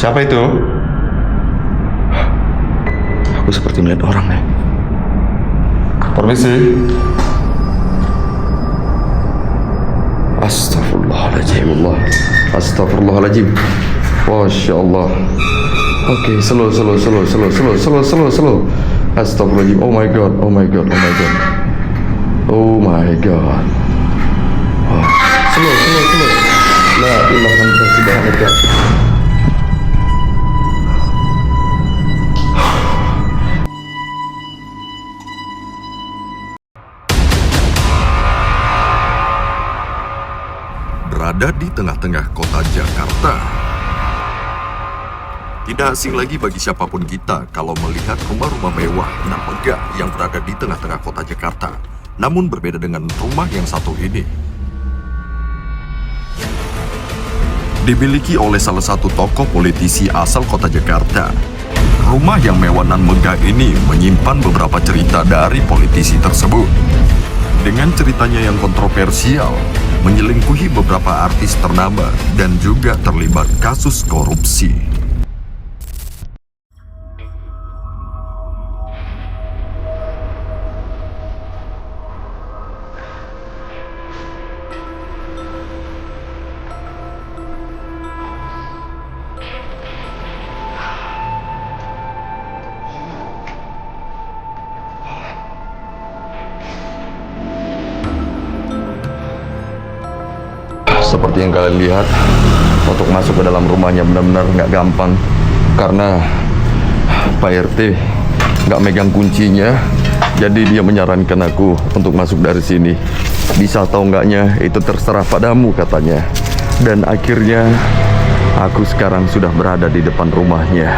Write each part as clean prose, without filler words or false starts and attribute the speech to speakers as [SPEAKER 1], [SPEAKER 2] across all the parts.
[SPEAKER 1] Siapa itu? Aku seperti melihat orang nih. Permisi. Astagfirullahaladzim. Astagfirullahaladzim. Masya Allah. Oke, slow. Astagfirullahaladzim. Oh my god. Oh. Slow. La ilaha illallah.
[SPEAKER 2] Berada di tengah-tengah kota Jakarta. Tidak asing lagi bagi siapapun kita kalau melihat rumah-rumah mewah dan megah yang berada di tengah-tengah kota Jakarta. Namun berbeda dengan rumah yang satu ini. Dimiliki oleh salah satu tokoh politisi asal kota Jakarta. Rumah yang mewah dan megah ini menyimpan beberapa cerita dari politisi tersebut. Dengan ceritanya yang kontroversial, menyelingkuhi beberapa artis ternama dan juga terlibat kasus korupsi.
[SPEAKER 1] Seperti yang kalian lihat, untuk masuk ke dalam rumahnya benar-benar nggak gampang karena Pak RT nggak megang kuncinya. Jadi dia menyarankan aku untuk masuk dari sini. Bisa atau enggaknya itu terserah padamu katanya. Dan akhirnya aku sekarang sudah berada di depan rumahnya.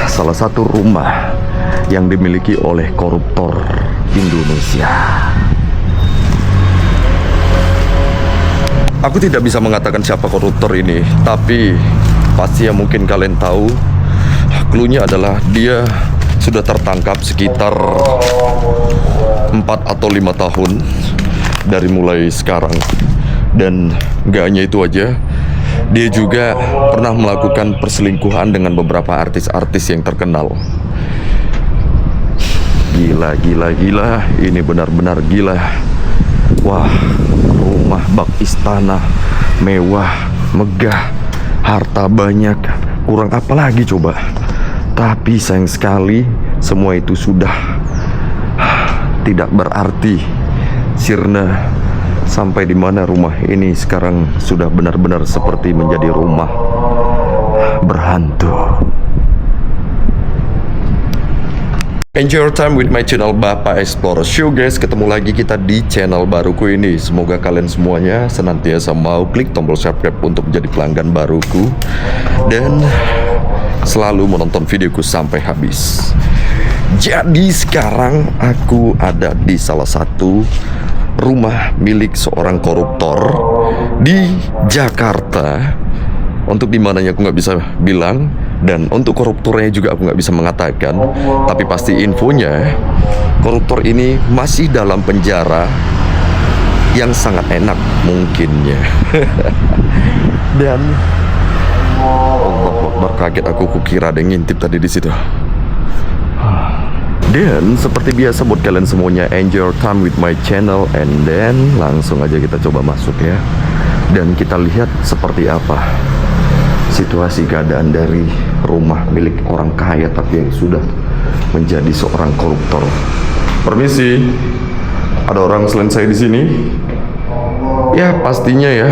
[SPEAKER 1] Salah satu rumah yang dimiliki oleh koruptor Indonesia. Aku tidak bisa mengatakan siapa koruptor ini, tapi pasti yang mungkin kalian tahu, cluenya adalah dia sudah tertangkap sekitar 4 atau 5 tahun dari mulai sekarang. Dan gak hanya itu aja, dia juga pernah melakukan perselingkuhan dengan beberapa artis-artis yang terkenal. Gila, ini benar-benar gila. Wah, rumah bak istana, mewah, megah, harta banyak, kurang apa lagi coba. Tapi sayang sekali, semua itu sudah tidak berarti. Sirna, sampai di mana rumah ini sekarang sudah benar-benar seperti menjadi rumah berhantu. Enjoy your time with my channel Bapak Explorer Show guys. Ketemu lagi kita di channel baruku ini. Semoga kalian semuanya senantiasa mau klik tombol subscribe untuk menjadi pelanggan baruku dan selalu menonton videoku sampai habis. Jadi sekarang aku ada di salah satu rumah milik seorang koruptor di Jakarta. Untuk dimananya aku nggak bisa bilang, dan untuk koruptornya juga aku nggak bisa mengatakan. Tapi pasti infonya, koruptor ini masih dalam penjara yang sangat enak mungkinnya. Dan Allah Akbar, kaget aku, kukira ada yang ngintip tadi di situ. Dan seperti biasa buat kalian semuanya, enjoy your time with my channel. And then langsung aja kita coba masuk ya. Dan kita lihat seperti apa situasi keadaan dari rumah milik orang kaya tapi yang sudah menjadi seorang koruptor. Permisi, ada orang selain saya di sini? Ya pastinya ya,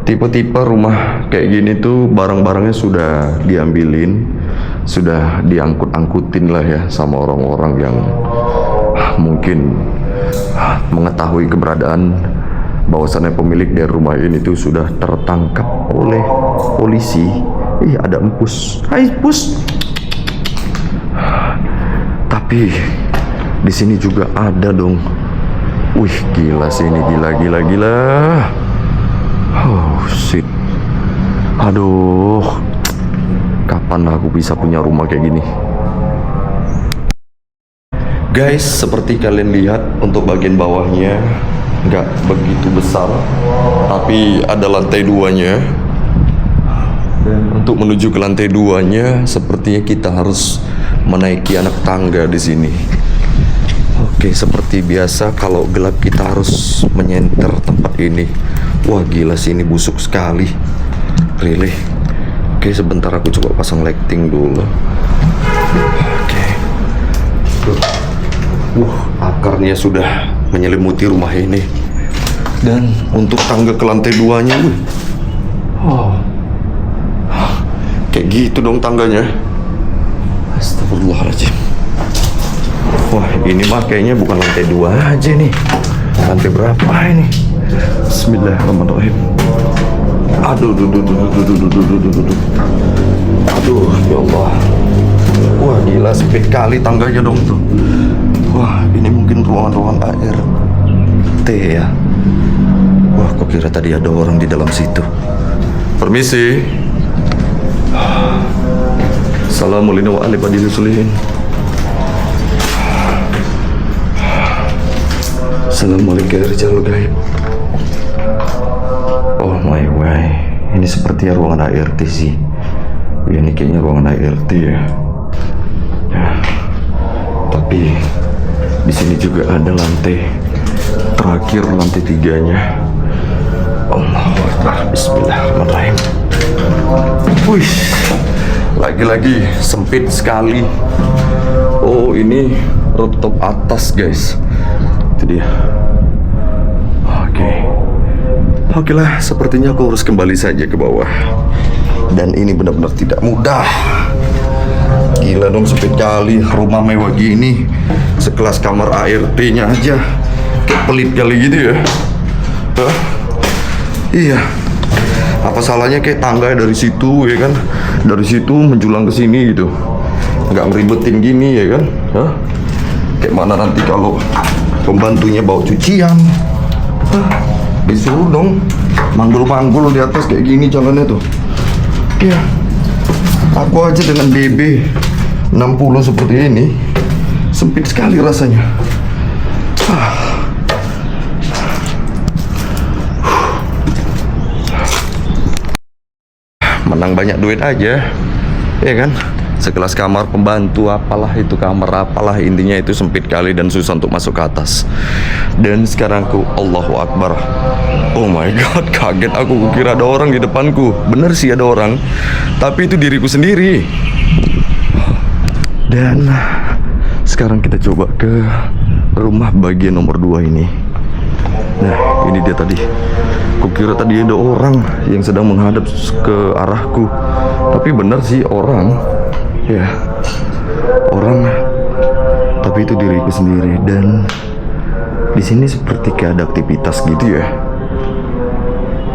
[SPEAKER 1] tipe-tipe rumah kayak gini tuh barang-barangnya sudah diambilin, sudah diangkut-angkutin lah ya sama orang-orang yang mungkin mengetahui keberadaan bahwasannya pemilik dari rumah ini tuh sudah tertangkap oleh polisi. Ih, ada empus. Hai, pus. Tapi di sini juga ada dong. Wih, gila sih ini, gila. Oh, shit. Aduh. Kapan aku bisa punya rumah kayak gini? Guys, seperti kalian lihat untuk bagian bawahnya nggak begitu besar, tapi ada lantai 2-nya. Dan untuk menuju ke lantai 2-nya, sepertinya kita harus menaiki anak tangga di sini. Oke, seperti biasa kalau gelap kita harus menyenter tempat ini. Wah gila sih, ini busuk sekali. Really. Oke, sebentar aku coba pasang lighting dulu. Oke. Akarnya sudah menyelimuti rumah ini. Dan untuk tangga ke lantai 2-nya, kayak gitu dong tangganya. Astagfirullahaladzim. Wah, ini mah kayaknya bukan lantai 2 aja nih. Lantai berapa ini? Bismillahirrahmanirrahim. Aduh, aduh, ya Allah. Wah, gila sempit kali tangganya dong tuh. Wah, ini mungkin ruangan-ruangan ART ya. Wah, kok kira tadi ada orang di dalam situ. Permisi. Assalamualaikum warahmatullahi wabarakatuh. Assalamualaikum warahmatullahi wabarakatuh. Oh my way, ini sepertinya ruangan ART sih. Ya, ini kayaknya ruangan ART ya. Ya. Tapi di sini juga ada lantai terakhir, lantai 3-nya. Allahu Akbar. Bismillahirrahmanirrahim. Wih, lagi-lagi sempit sekali. Oh, ini rooftop atas guys. Itu dia. Oke lah, sepertinya aku harus kembali saja ke bawah. Dan ini benar-benar tidak mudah. Gila dong, sempit kali. Rumah mewah gini, sekelas kamar ART-nya aja kayak pelit kali gitu ya. Hah? Iya. Apa salahnya kayak tangga dari situ ya kan? Dari situ menjulang ke sini gitu. Nggak ngeribetin gini ya kan? Hah? Kayak mana nanti kalau pembantunya bawa cucian? Hah? Disuruh dong manggul-manggul di atas kayak gini jalannya tuh. Iya. Aku aja dengan BB 60 seperti ini sempit sekali rasanya. Menang banyak duit aja, ya kan? Sekelas kamar pembantu apalah itu, kamar apalah, intinya itu sempit kali dan susah untuk masuk ke atas. Dan sekarang aku Allahu Akbar. Oh my god, kaget aku, kira ada orang di depanku. Bener sih ada orang, tapi itu diriku sendiri. Dan sekarang kita coba ke rumah bagian nomor 2 ini. Nah, ini dia tadi. Kukira tadi ada orang yang sedang menghadap ke arahku. Tapi bener sih orang. Ya, orang, tapi itu diriku sendiri. Dan di sini seperti kayak ada aktivitas gitu ya.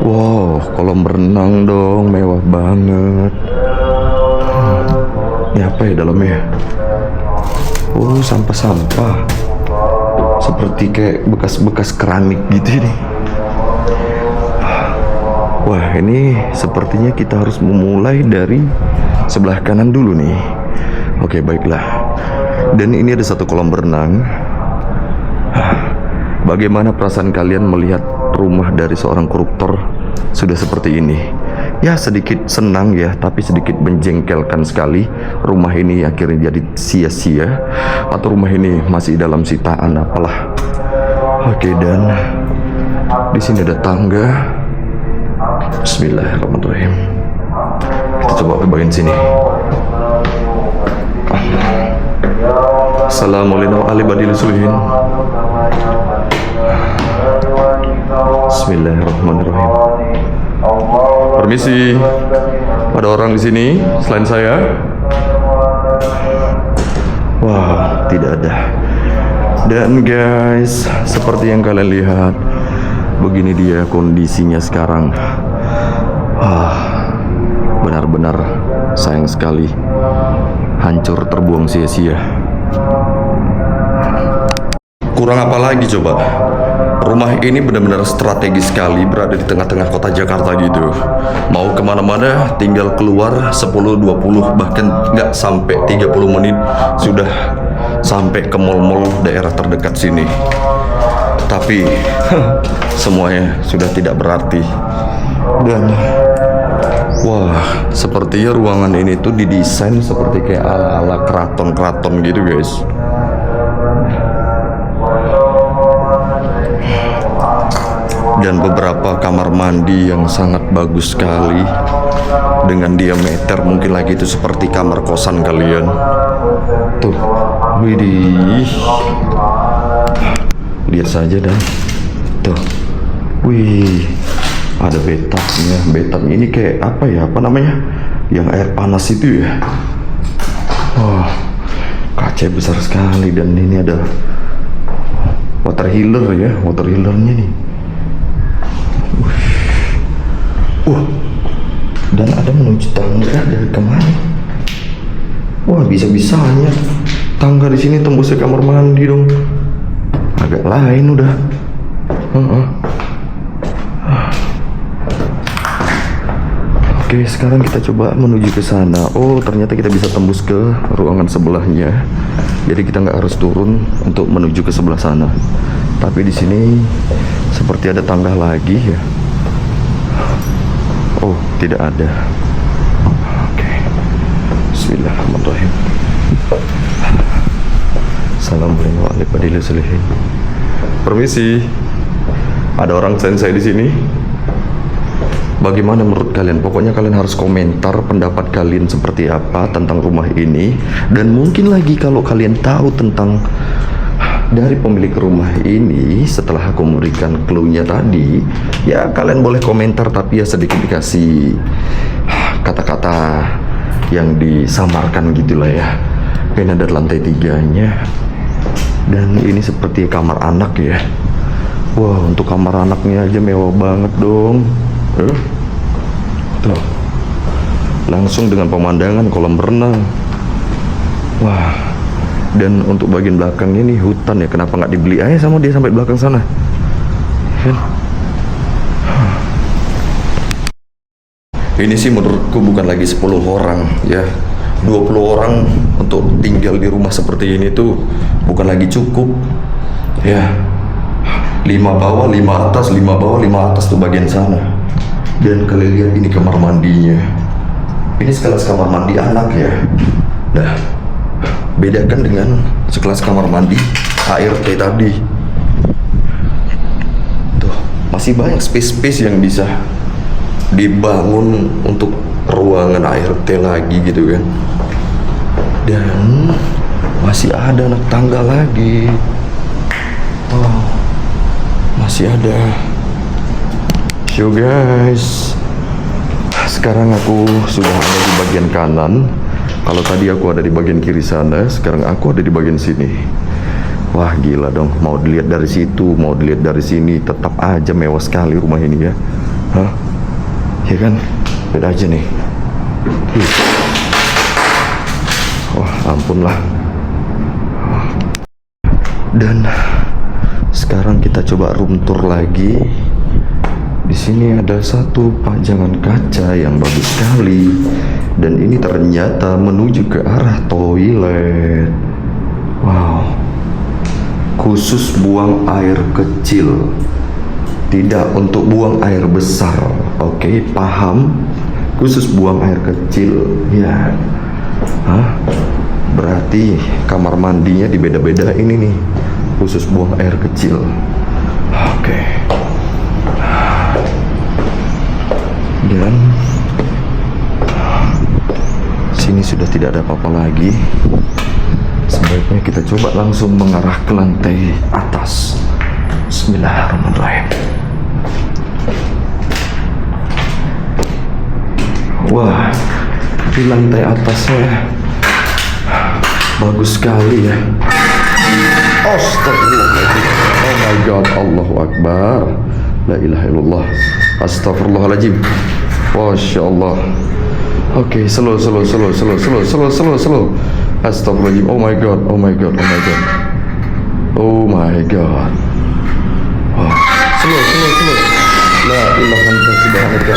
[SPEAKER 1] Wow, kolam renang dong, mewah banget. Ini apa ya dalamnya? Oh, sampah-sampah. Seperti kayak bekas-bekas keramik gitu nih. Wah, ini sepertinya kita harus memulai dari sebelah kanan dulu nih. Oke, baiklah. Dan ini ada satu kolam berenang. Bagaimana perasaan kalian melihat rumah dari seorang koruptor sudah seperti ini? Ya, sedikit senang ya, tapi sedikit menjengkelkan sekali. Rumah ini akhirnya jadi sia-sia, atau rumah ini masih dalam sitaan apalah. Oke, dan di sini ada tangga. Bismillahirrahmanirrahim. Kita coba ke bagian sini. Assalamualaikum warahmatullahi wabarakatuh. Bismillahirrahmanirrahim. Permisi. Ada orang di sini selain saya? Wah, tidak ada. Dan guys, seperti yang kalian lihat, begini dia kondisinya sekarang. Benar-benar sayang sekali, hancur terbuang sia-sia. Kurang apa lagi coba? Rumah ini benar-benar strategis sekali, berada di tengah-tengah kota Jakarta gitu. Mau kemana-mana tinggal keluar 10-20, bahkan nggak sampai 30 menit sudah sampai ke mall-mall daerah terdekat sini. Tapi semuanya sudah tidak berarti. Dan Wah, sepertinya ruangan ini tuh didesain seperti kayak ala-ala keraton-keraton gitu guys. Dan beberapa kamar mandi yang sangat bagus sekali, dengan diameter mungkin lagi itu seperti kamar kosan kalian. Tuh, widih, lihat saja dan tuh, wih, ada bathtubnya. Bathtubnya ini kayak apa ya? Apa namanya? Yang air panas itu ya. Wah, kaca besar sekali dan ini ada water healer ya, water healernya nih. Dan ada menuju tangga dari kemana? Wah, bisa-bisanya tangga di sini tembus ke kamar mandi dong. Agak lain udah. Oke, sekarang kita coba menuju ke sana. Oh, ternyata kita bisa tembus ke ruangan sebelahnya. Jadi kita nggak harus turun untuk menuju ke sebelah sana. Tapi di sini seperti ada tangga lagi ya. Oh, tidak ada. Oke. Bismillahirrahmanirrahim. Assalamualaikum. Permisi. Ada orang sensei di sini. Bagaimana menurut kalian? Pokoknya kalian harus komentar pendapat kalian seperti apa tentang rumah ini. Dan mungkin lagi kalau kalian tahu tentang dari pemilik rumah ini setelah aku memberikan clue-nya tadi, ya kalian boleh komentar, tapi ya sedikit dikasih kata-kata yang disamarkan gitulah ya. Ini ada lantai 3-nya. Dan ini seperti kamar anak ya. Wah, untuk kamar anaknya aja mewah banget dong. Tuh. Langsung dengan pemandangan kolam renang. Wah. Dan untuk bagian belakangnya nih hutan ya. Kenapa nggak dibeli aja sama dia sampai belakang sana kan? Ini sih menurutku bukan lagi 10 orang ya, 20 orang untuk tinggal di rumah seperti ini tuh bukan lagi cukup ya. 5 bawah 5 atas, 5 bawah 5 atas tuh bagian sana. Dan kalian lihat ini kamar mandinya. Ini sekelas kamar mandi anak ya. Nah, bedakan dengan sekelas kamar mandi ART tadi. Tuh, masih banyak space-space yang bisa dibangun untuk ruangan ART lagi gitu kan. Dan masih ada anak tangga lagi. Wow, masih ada. So guys, sekarang aku sudah ada di bagian kanan. Kalau tadi aku ada di bagian kiri sana, sekarang aku ada di bagian sini. Wah, gila dong. Mau dilihat dari situ, mau dilihat dari sini, tetap aja mewah sekali rumah ini ya. Hah? Ya kan? Beda aja nih. Wah, ampunlah. Dan sekarang kita coba room tour lagi. Di sini ada satu pajangan kaca yang bagus sekali. Dan ini ternyata menuju ke arah toilet. Wow. Khusus buang air kecil, tidak untuk buang air besar. Oke, paham? Khusus buang air kecil. Ya. Hah? Berarti kamar mandinya dibeda-beda ini nih. Khusus buang air kecil. Oke. Dan sini sudah tidak ada apa-apa lagi. Sebaiknya kita coba langsung mengarah ke lantai atas. Bismillahirrahmanirrahim. Wah, di lantai atasnya bagus sekali ya. Astagfirullahaladzim. Oh my god, Allahu Akbar. La ilaha illallah. Astagfirullahaladzim. Masya Allah. Oke, slow. Astagfirullahaladzim. Oh my god. Oh my god. Wow. Slow. La ilaha illallah subhanaka.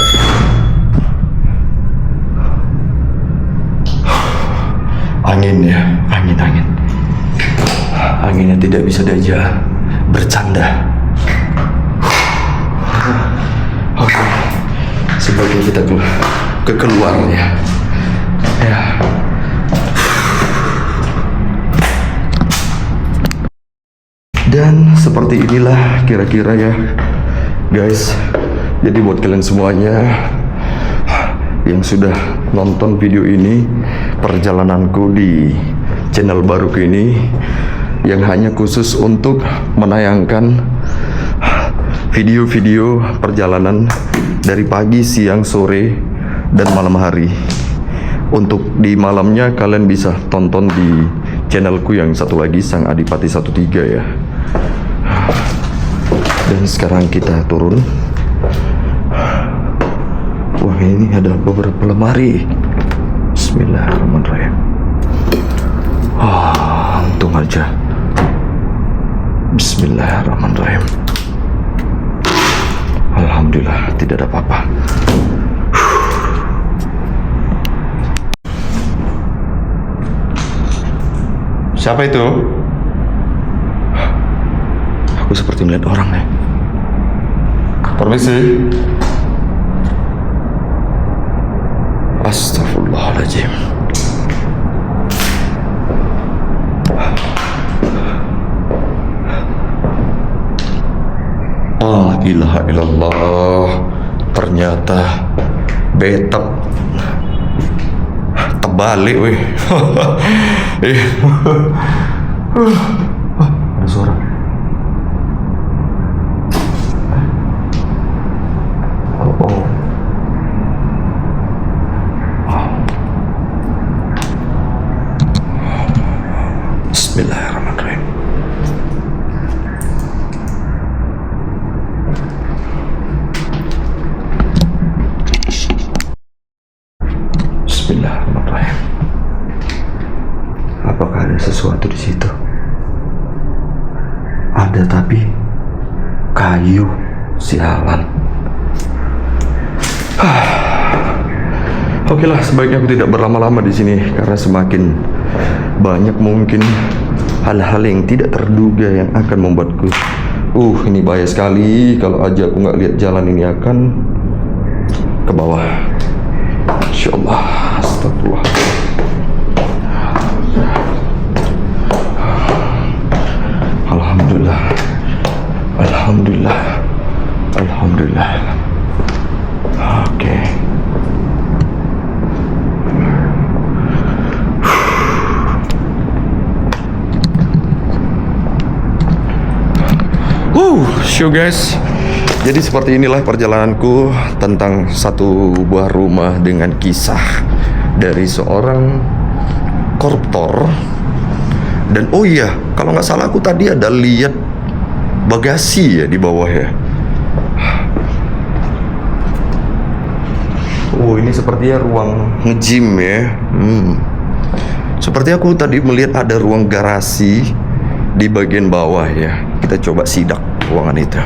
[SPEAKER 1] Angin ya, angin. Anginnya tidak bisa diajak bercanda. Oke. sebaiknya kita keluar ya. Ya. Dan seperti inilah kira-kira ya guys. Jadi buat kalian semuanya yang sudah nonton video ini, perjalananku di channel baruku ini yang hanya khusus untuk menayangkan video-video perjalanan dari pagi, siang, sore, dan malam hari. Untuk di malamnya kalian bisa tonton di channelku yang satu lagi, Sang Adipati 13 ya. Dan sekarang kita turun. Wah, ini ada beberapa lemari. Bismillahirrahmanirrahim. Untung aja. Bismillahirrahmanirrahim. Alhamdulillah tidak ada apa-apa. Siapa itu? Aku seperti melihat orang nih. Permisi. Astagfirullahaladzim. La ilaha illallah. Ternyata betap terbalik weh. Ada suara. Bismillahirrahmanirrahim. Bismillahirrahmanirrahim. Apakah ada sesuatu di situ? Ada, tapi kayu, sialan. Oke lah, sebaiknya aku tidak berlama-lama di sini karena semakin banyak mungkin hal-hal yang tidak terduga yang akan membuatku ini bahaya sekali kalau aja aku nggak lihat jalan ini akan ke bawah. Insyaallah. Astagfirullah. Alhamdulillah. Alhamdulillah. Alhamdulillah. Oke. So guys, jadi seperti inilah perjalananku tentang satu buah rumah dengan kisah dari seorang koruptor. Dan oh iya, kalau nggak salah aku tadi ada lihat bagasi ya di bawah ya. Oh, ini sepertinya ruang nge-gym ya. Seperti aku tadi melihat ada ruang garasi di bagian bawah ya. Kita coba sidak ruangan itu.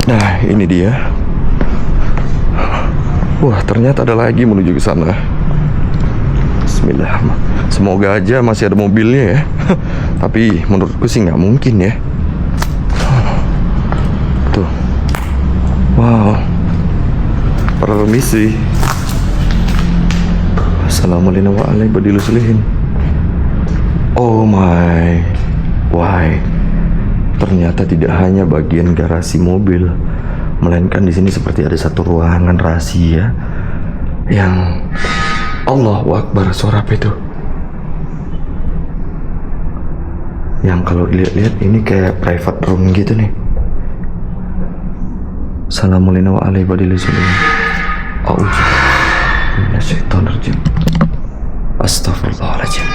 [SPEAKER 1] Nah, ini dia. Wah, ternyata ada lagi menuju ke sana. Bismillah. Semoga aja masih ada mobilnya ya. Tapi menurutku sih nggak mungkin ya. Tuh. Wow. Permisi. Assalamualaikum warahmatullahi wabarakatuh. Oh my. Why? Ternyata tidak hanya bagian garasi mobil, melainkan di sini seperti ada satu ruangan rahasia yang Allahu Akbar, suara apa itu? Yang kalau dilihat-lihat ini kayak private room gitu nih. Assalamualaikum warahmatullahi wabarakatuh. Astagfirullahaladzim.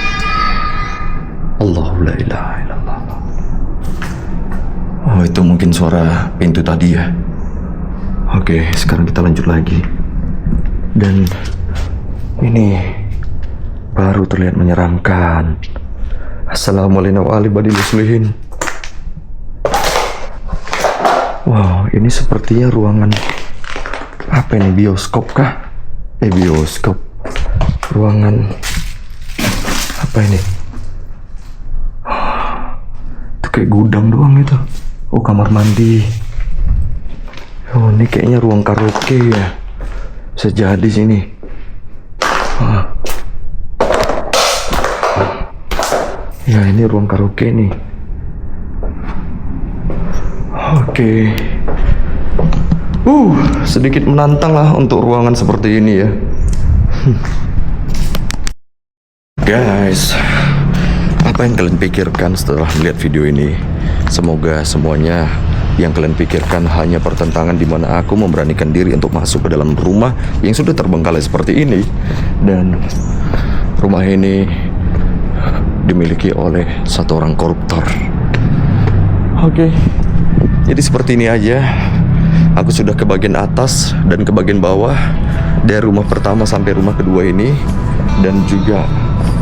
[SPEAKER 1] Allahu la ilaha illallah. Oh, itu mungkin suara pintu tadi ya. Oke, sekarang kita lanjut lagi. Dan ini baru terlihat menyeramkan. Assalamualaikum warahmatullahi wabarakatuh. Wow, ini sepertinya ruangan apa ini, bioskop kah? Bioskop. Ruangan apa ini? Itu kayak gudang doang itu. Oh, kamar mandi. Oh, ini kayaknya ruang karaoke ya. Bisa jadi sini. Ya, ini ruang karaoke nih. Oke. Sedikit menantang lah untuk ruangan seperti ini ya. Guys, apa yang kalian pikirkan setelah melihat video ini? Semoga semuanya yang kalian pikirkan hanya pertentangan di mana aku memberanikan diri untuk masuk ke dalam rumah yang sudah terbengkalai seperti ini. Dan rumah ini dimiliki oleh satu orang koruptor. Oke, jadi seperti ini aja. Aku sudah ke bagian atas dan ke bagian bawah, dari rumah pertama sampai rumah kedua ini, dan juga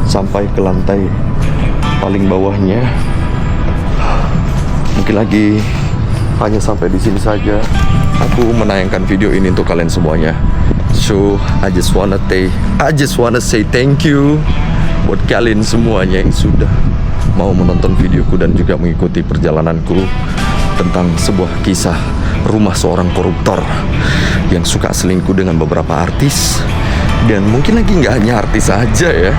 [SPEAKER 1] sampai ke lantai paling bawahnya. Mungkin lagi hanya sampai di sini saja aku menayangkan video ini untuk kalian semuanya. So I just wanna say thank you buat kalian semuanya yang sudah mau menonton videoku dan juga mengikuti perjalananku tentang sebuah kisah rumah seorang koruptor yang suka selingkuh dengan beberapa artis. Dan mungkin lagi nggak hanya artis saja ya,